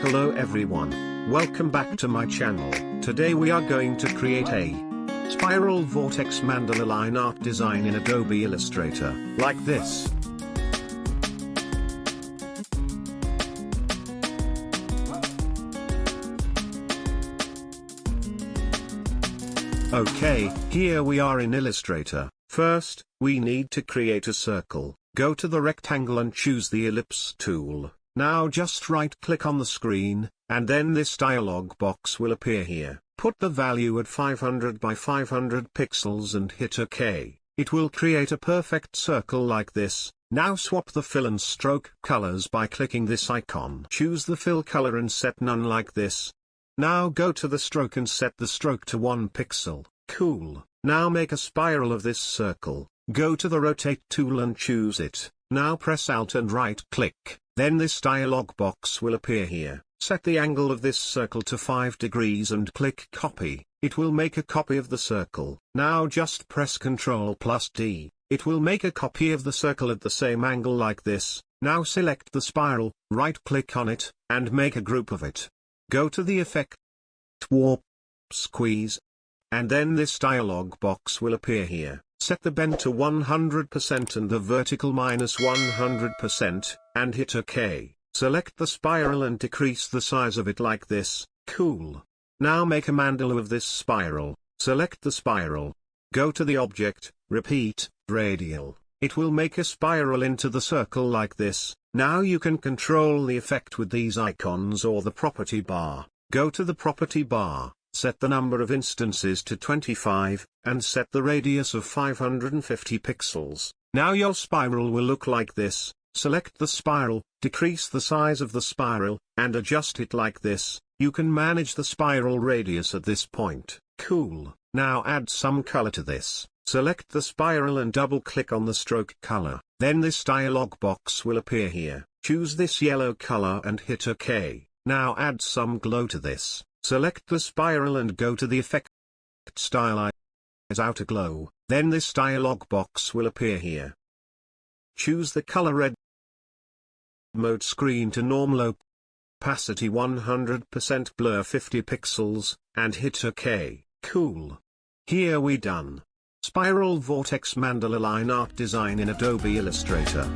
Hello everyone, welcome back to my channel. Today we are going to create a Spiral Vortex Mandala line art design in Adobe Illustrator, like this. Okay, here we are in Illustrator. First, we need to create a circle. Go to the rectangle and choose the ellipse tool. Now just right-click on the screen, and then this dialog box will appear here. Put the value at 500 by 500 pixels and hit OK. It will create a perfect circle like this. Now swap the fill and stroke colors by clicking this icon. Choose the fill color and set none like this. Now go to the stroke and set the stroke to 1 pixel. Cool. Now make a spiral of this circle. Go to the rotate tool and choose it. Now press Alt and right-click. Then this dialog box will appear here. Set the angle of this circle to 5 degrees and click copy. It will make a copy of the circle. Now just press Ctrl+D. It will make a copy of the circle at the same angle like this. Now select the spiral, right-click on it, and make a group of it. Go to the effect, warp, squeeze, and then this dialog box will appear here. Set the bend to 100% and the vertical -100%, and hit OK. Select the spiral and decrease the size of it like this. Cool. Now make a mandala of this spiral. Select the spiral. Go to the object, repeat, radial. It will make a spiral into the circle like this. Now you can control the effect with these icons or the property bar. Go to the property bar. Set the number of instances to 25, and set the radius of 550 pixels. Now your spiral will look like this. Select the spiral, decrease the size of the spiral, and adjust it like this. You can manage the spiral radius at this point. Cool. Now add some color to this. Select the spiral and double-click on the stroke color. Then this dialog box will appear here. Choose this yellow color and hit OK. Now add some glow to this. Select the spiral and go to the effect, stylize outer glow. Then this dialog box will appear here. Choose the color red mode, screen to normal, opacity 100%, blur 50 pixels, and hit OK. Cool. Here we done. Spiral Vortex Mandala line art design in Adobe Illustrator.